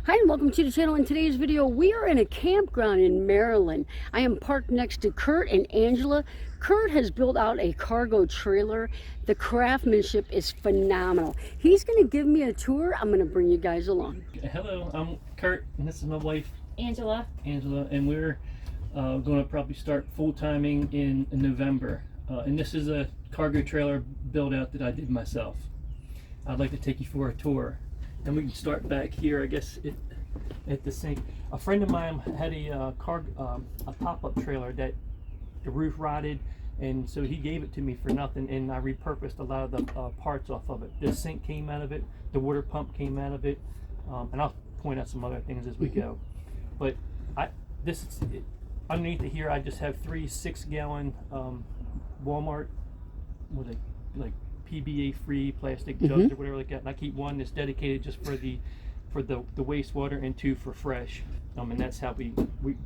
Hi and welcome to the channel. In today's video, we are in a campground in Maryland. I am parked next to Curt and Angela. Curt has built out a cargo trailer. The craftsmanship is phenomenal. He's going to give me a tour. I'm going to bring you guys along. Hello, I'm Curt and this is my wife Angela, and we're going to probably start full-timing in November. And this is a cargo trailer build out that I did myself. I'd like to take you for a tour. And we can start back here, I guess, at the sink. A friend of mine had a pop-up trailer that the roof rotted, and so he gave it to me for nothing, and I repurposed a lot of the parts off of it. The sink came out of it, the water pump came out of it, and I'll point out some other things as we go. But underneath it here, I just have 3 6-gallon Walmart with like PBA free plastic jugs or whatever like that, and I keep one that's dedicated just for the wastewater and 2 for fresh, and that's how we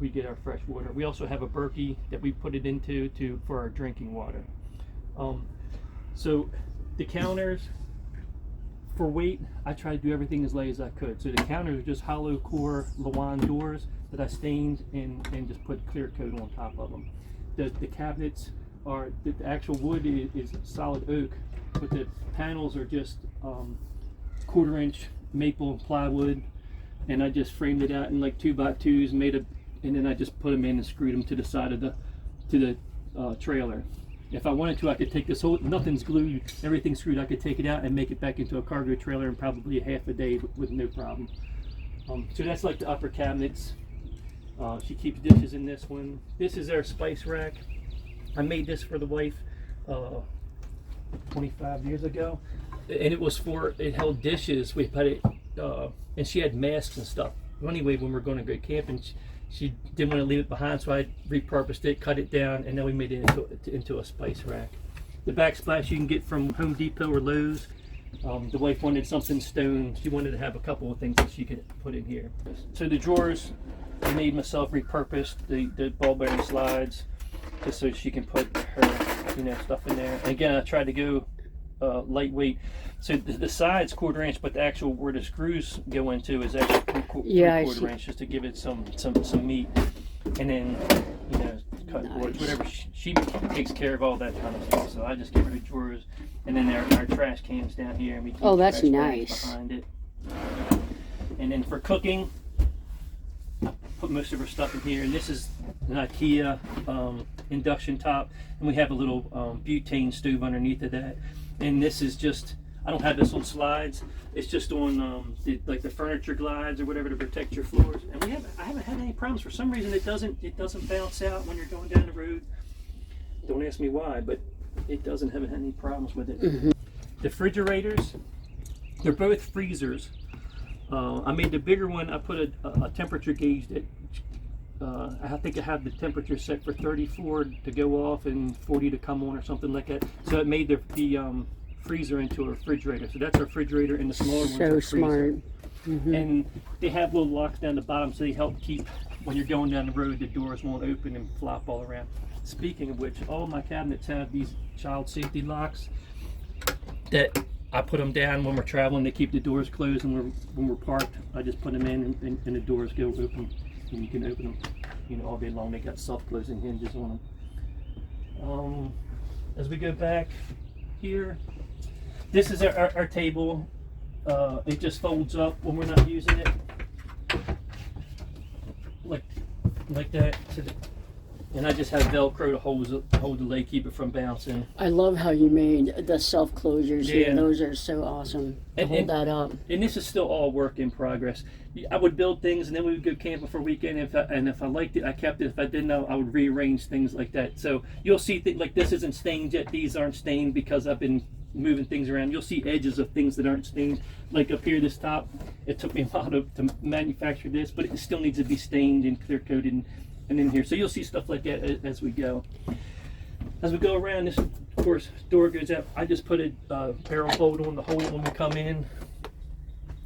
get our fresh water. We also have a Berkey that we put it into for our drinking water. So the counters, for weight, I try to do everything as light as I could. So the counters are just hollow core Lawan doors that I stained and just put clear coat on top of them. The cabinets are, the actual wood is solid oak, but the panels are just 1/4 inch maple plywood, and I just framed it out in like 2x2s, and then I just put them in and screwed them to the side of the trailer. If I wanted to, I could take this whole, nothing's glued, everything's screwed, I could take it out and make it back into a cargo trailer in probably half a day with no problem. So that's like the upper cabinets. She keeps dishes in this one. This is our spice rack. I made this for the wife 25 years ago, and it held dishes. We put it, and she had masks and stuff. Anyway, when we're going to go camping, she didn't want to leave it behind, so I repurposed it, cut it down, and then we made it into a spice rack. The backsplash you can get from Home Depot or Lowe's. The wife wanted something stone. She wanted to have a couple of things that she could put in here. So the drawers, I made myself, repurposed the ball bearing slides, just so she can put her stuff in there. And again, I tried to go lightweight. So the side's 1/4 inch, but the actual where the screws go into is actually 3/4 inch, just to give it some meat. And then cut boards, whatever. She takes care of all that kind of stuff. So I just get rid of drawers, and then our trash cans down here, and we keep that's trash nice behind it. And then for cooking, I put most of her stuff in here, and this is an IKEA induction top, and we have a little butane stove underneath of that. And this is just, I don't have this on slides, it's just on like the furniture glides or whatever to protect your floors. And I haven't had any problems. For some reason it doesn't bounce out when you're going down the road. Don't ask me why, but it doesn't have any problems with it. The refrigerators, they're both freezers. I made the bigger one, I put a temperature gauge that I think I have the temperature set for 34 to go off and 40 to come on or something like that. So it made the freezer into a refrigerator. So that's a refrigerator, and the smaller ones are smart. And they have little locks down the bottom, so they help keep, when you're going down the road, the doors won't open and flop all around. Speaking of which, all my cabinets have these child safety locks that I put them down when we're traveling to keep the doors closed, and when we're parked, I just put them in, and the doors go open, and you can open them, all day long. They got self-closing hinges on them. As we go back here, this is our table. It just folds up when we're not using it, like that. And I just have Velcro to hold the leg, keep it from bouncing. I love how you made the self-closures here. Those are so awesome to hold that up. And this is still all work in progress. I would build things, and then we would go camping for a weekend. If I liked it, I kept it. If I didn't, I would rearrange things like that. So you'll see things like this isn't stained yet. These aren't stained because I've been moving things around. You'll see edges of things that aren't stained. Like up here, this top, it took me a while to manufacture this, but it still needs to be stained and clear coated. And in here, so you'll see stuff like that as we go. As we go around, this, of course, door goes out. I just put a barrel bolt on the hole when we come in.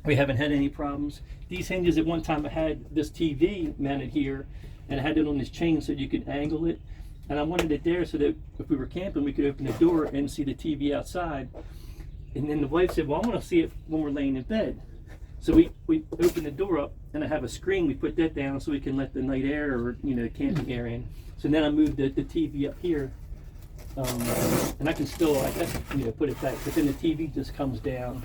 We haven't had any problems. These hinges, at one time I had this TV mounted here, and I had it on this chain so you could angle it. And I wanted it there so that if we were camping, we could open the door and see the TV outside. And then the wife said, well, I want to see it when we're laying in bed. So we open the door up, and I have a screen. We put that down so we can let the night air or camping air in. So then I moved the TV up here, and I can still put it back. But then the TV just comes down,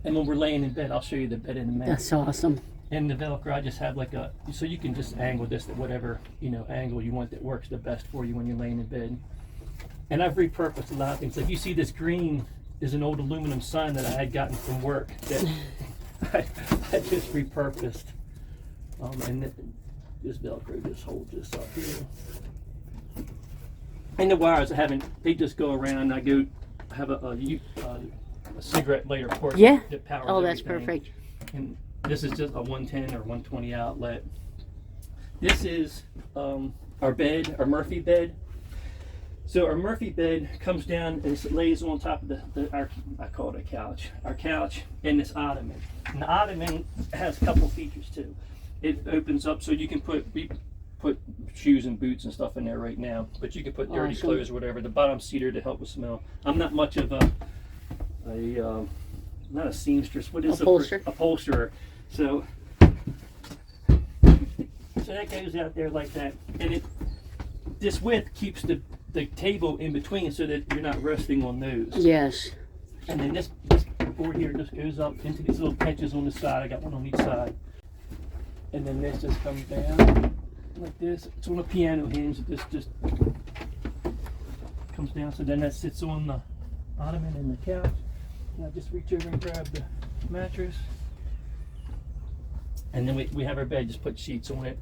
and when we're laying in bed, I'll show you the bed in a minute. That's awesome. And the Velcro, I just have so you can just angle this at whatever angle you want that works the best for you when you're laying in bed. And I've repurposed a lot of things. Like you see, this green is an old aluminum sign that I had gotten from work that I just repurposed. And this Velcro just holds this up here. And the wires, they just go around. I have a cigarette lighter port that powers Oh, that's everything. perfect. And this is just a 110 or 120 outlet. This is our bed, our Murphy bed. So our Murphy bed comes down and it lays on top of I call it a couch, our couch, and this ottoman. And the ottoman has a couple features too. It opens up so you can put shoes and boots and stuff in there right now, but you can put dirty clothes or whatever. The bottom cedar to help with smell. I'm not much of not a seamstress. What is upholsterer? So that goes out there like that, and this width keeps the table in between so that you're not resting on those. Yes. And then this board here just goes up into these little pinches on the side. I got one on each side. And then this just comes down like this. It's on a piano hinge. This just comes down. So then that sits on the ottoman and the couch. And I just reach over and grab the mattress. And then we have our bed, just put sheets on it.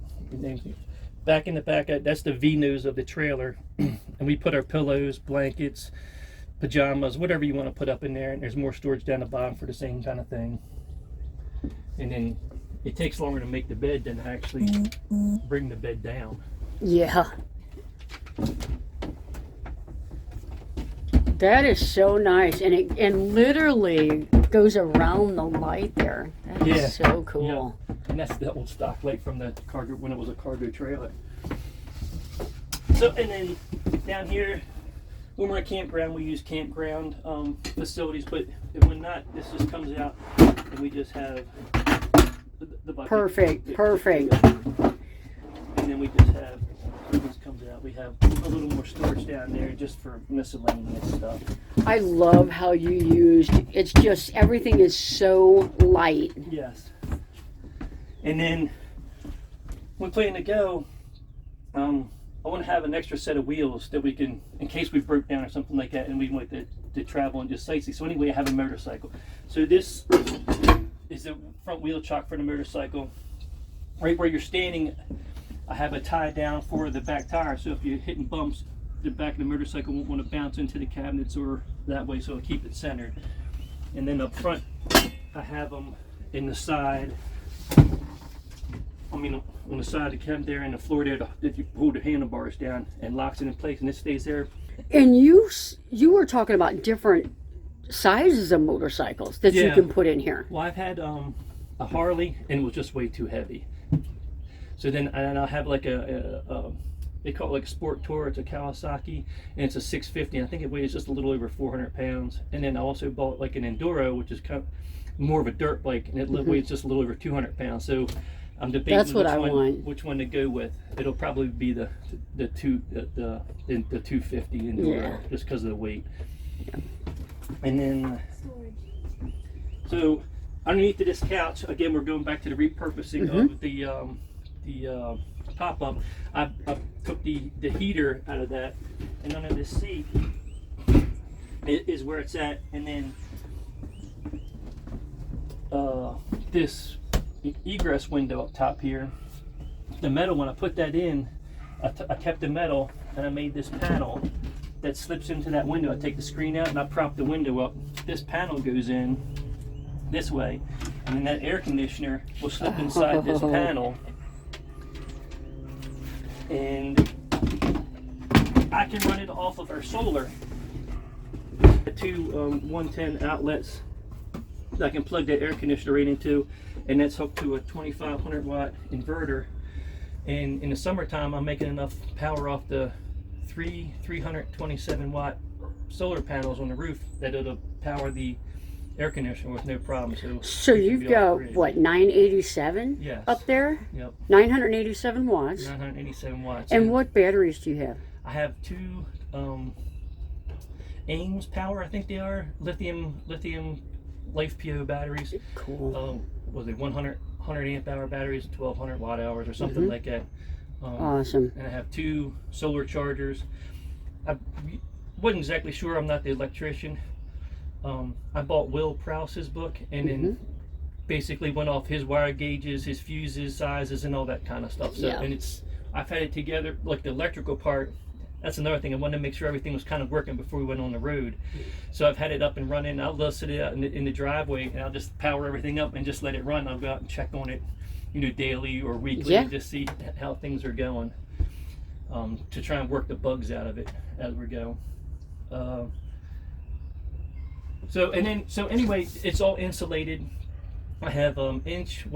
Back in the back, that's the V-nose of the trailer. And we put our pillows, blankets, pajamas, whatever you want to put up in there. And there's more storage down the bottom for the same kind of thing. And then it takes longer to make the bed than actually bring the bed down. Yeah. That is so nice, and it literally goes around the light there. That is so cool. Yeah. And that's the old stock light from the cargo when it was a cargo trailer. So, and then down here, when we're at campground, we use campground facilities, but when not, this just comes out, and we just have the bucket. Perfect. And then we just have, this comes out, we have a little more storage down there just for miscellaneous stuff. I love how you used, it's just, everything is so light. Yes. And then, when planning to go, I want to have an extra set of wheels that we can, in case we broke down or something like that, and we want to travel and just sightsee. So anyway, I have a motorcycle. So this is the front wheel chock for the motorcycle. Right where you're standing, I have a tie down for the back tire. So if you're hitting bumps, the back of the motorcycle won't want to bounce into the cabinets or that way, so it'll keep it centered. And then up front, I have them in the side. On the side of the cab there and the floor there, if you pull the handlebars down and locks it in place, and it stays there. And you were talking about different sizes of motorcycles that you can put in here. Well, I've had a Harley, and it was just way too heavy. So then I'll have like they call it like a Sport Tour. It's a Kawasaki, and it's a 650. I think it weighs just a little over 400 pounds. And then I also bought like an Enduro, which is kind of more of a dirt bike, and it weighs just a little over 200 pounds. So I'm debating which one to go with. It'll probably be the 250 Enduro, just because of the weight. Yeah. And then, so underneath of this couch, again, we're going back to the repurposing of the pop-up. I took the heater out of that, and under this seat is where it's at, and then this egress window up top here, the metal, when I put that in, I kept the metal, and I made this panel that slips into that window. I take the screen out and I prop the window up. This panel goes in this way, and then that air conditioner will slip inside this panel, and I can run it off of our solar. The two 110 outlets that I can plug that air conditioner right into, and that's hooked to a 2500 watt inverter. And in the summertime, I'm making enough power off the 327 watt solar panels on the roof that it'll power the air conditioner with no problem. So it should you've be got all grid. what, 987 Yes. up there? Yep. 987 watts. 987 watts. And what batteries do you have? I have two Ames Power, I think they are, lithium Life PO batteries. Cool. Was it 100 amp hour batteries, 1200 watt hours or something like that. Awesome. And I have two solar chargers. I wasn't exactly sure, I'm not the electrician. I bought Will Prowse's book and then basically went off his wire gauges, his fuses, sizes, and all that kind of stuff. So, and I've had it together, like the electrical part. That's another thing. I wanted to make sure everything was kind of working before we went on the road. So I've had it up and running. I'll just sit it out in the driveway and I'll just power everything up and just let it run. I'll go out and check on it, daily or weekly and just see how things are going, to try and work the bugs out of it as we go. So anyway, it's all insulated. I have 1 inch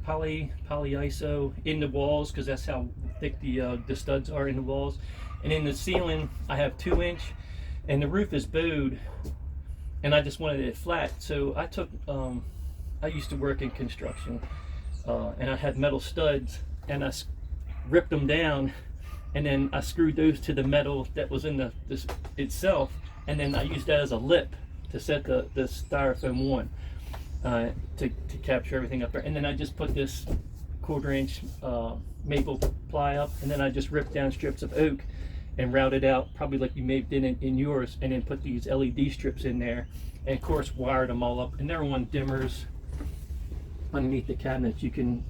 poly iso in the walls because that's how thick the studs are in the walls, and in the ceiling I have 2 inch, and the roof is bowed, and I just wanted it flat. So I took I used to work in construction, and I had metal studs, and I ripped them down, and then I screwed those to the metal that was in this itself, and then I used that as a lip to set the styrofoam on. To capture everything up there, and then I just put this 1/4 inch maple ply up, and then I just ripped down strips of oak and routed out, probably like you may have did in yours, and then put these LED strips in there, and of course wired them all up, and they're on dimmers underneath the cabinets. You can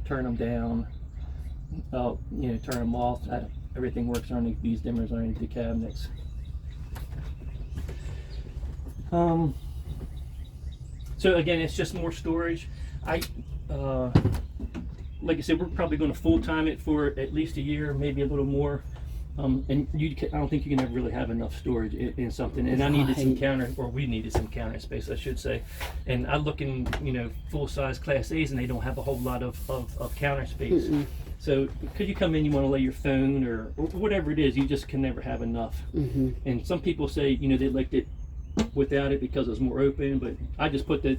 turn them down, turn them off. Everything works underneath these dimmers underneath the cabinets. So again, it's just more storage. Like I said, we're probably going to full-time it for at least a year, maybe a little more. And I don't think you can ever really have enough storage in something. And I needed some we needed some counter space, I should say. And I look in, full-size Class A's, and they don't have a whole lot of counter space. So because you come in, you want to lay your phone or whatever it is, you just can never have enough. And some people say, they liked it without it because it's more open, but I just put the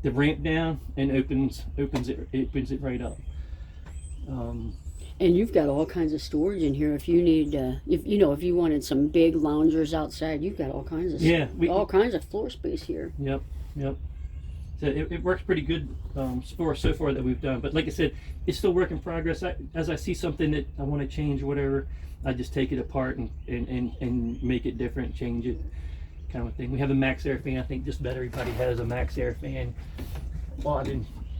ramp down and opens it right up. And you've got all kinds of storage in here. If you need, if you wanted some big loungers outside, you've got all kinds of all kinds of floor space here. Yep. So it works pretty good so far that we've done. But like I said, it's still work in progress. As I see something that I want to change or whatever, I just take it apart and make it different, change it, kind of thing. We have a Max Air fan. I think just about everybody has a Max Air fan. Well,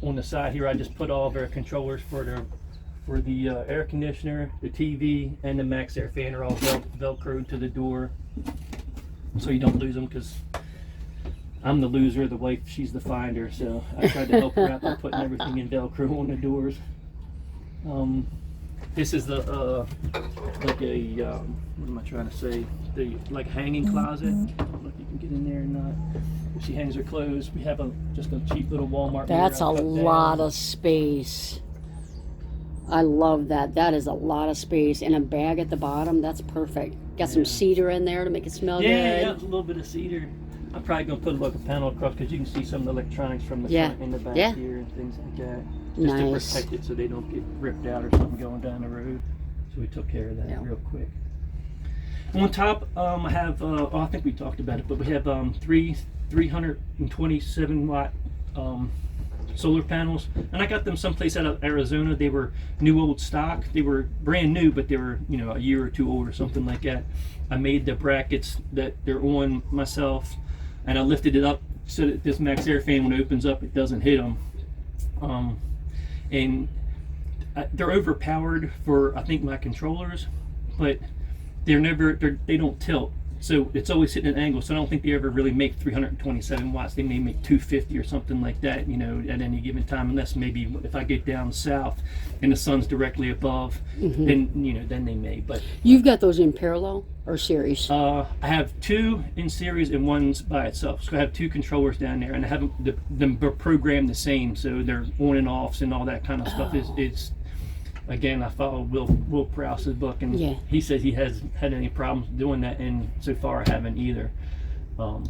on the side here, I just put all of our controllers for the air conditioner, the TV, and the Max Air fan are all velcroed to the door, so you don't lose them, because I'm the loser, the wife, she's the finder, so I tried to help her out by putting everything in Velcro on the doors. This is the like a what am I trying to say? The like hanging closet. I don't know if you can get in there or not. She hangs her clothes. We have just a cheap little Walmart. That's a lot of space. I love that. That is a lot of space. And a bag at the bottom. That's perfect. Got some cedar in there to make it smell good. Yeah, a little bit of cedar. I'm probably gonna put like a panel across because you can see some of the electronics from the front and the back here and things like that. Just to protect it so they don't get ripped out or something going down the road. So we took care of that real quick. On top, I have, I think we talked about it, but we have 327 watt solar panels. And I got them someplace out of Arizona. They were new old stock. They were brand new, but they were, a year or two old or something like that. I made the brackets that they're on myself, and I lifted it up so that this Max Air fan, when it opens up, it doesn't hit them. And they're overpowered for, I think, my controllers, but they don't tilt, so it's always hitting an angle. So I don't think they ever really make 327 watts. They may make 250 or something like that, at any given time, unless maybe if I get down south and the sun's directly above, then then they may. But you've got those in parallel or series? I have two in series and one's by itself. So I have two controllers down there, and I have them programmed the same, so they're on and offs and all that kind of stuff. It's again, I follow Will Prowse's book, and he says he hasn't had any problems doing that, and so far I haven't either. But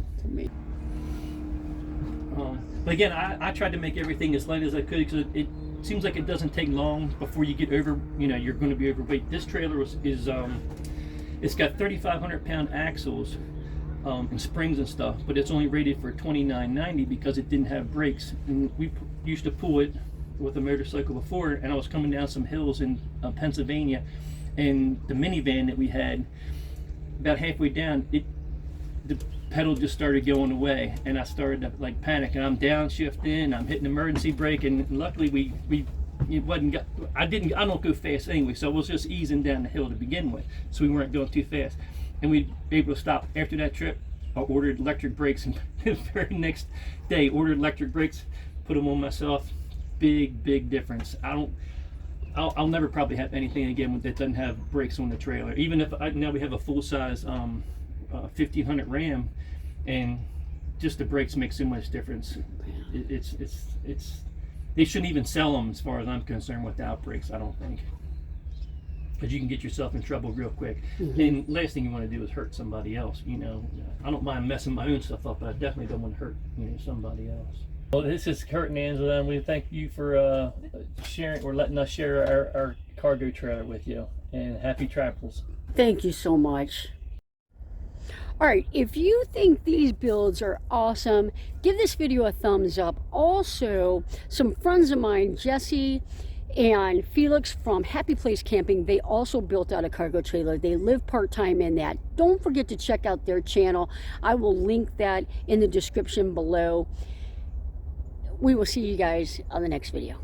again, I tried to make everything as light as I could because it seems like it doesn't take long before you get over, you're going to be overweight. This trailer is it's got 3,500 pound axles and springs and stuff, but it's only rated for 2990 because it didn't have brakes. And we used to pull it with a motorcycle before, and I was coming down some hills in Pennsylvania, and the minivan that we had, about halfway down, the pedal just started going away, and I started to like panic, and I'm downshifting, I'm hitting emergency brake, and luckily I don't go fast anyway, so I was just easing down the hill to begin with, so we weren't going too fast, and we were able to stop. After that trip, I ordered electric brakes, and the very next day ordered electric brakes, put them on myself. Big difference. I'll never probably have anything again that doesn't have brakes on the trailer, even if now we have a full-size 1500 Ram, and just the brakes make so much difference. It's they shouldn't even sell them as far as I'm concerned without brakes, I don't think, because you can get yourself in trouble real quick. And last thing you want to do is hurt somebody else. I don't mind messing my own stuff up, but I definitely don't want to hurt somebody else. Well, this is Curt and Angela, and we thank you for sharing or letting us share our cargo trailer with you, and happy travels. Thank you so much. All right, if you think these builds are awesome, give this video a thumbs up. Also, some friends of mine, Jesse and Felix from Happy Place Camping, they also built out a cargo trailer. They live part-time in that. Don't forget to check out their channel. I will link that in the description below. We will see you guys on the next video.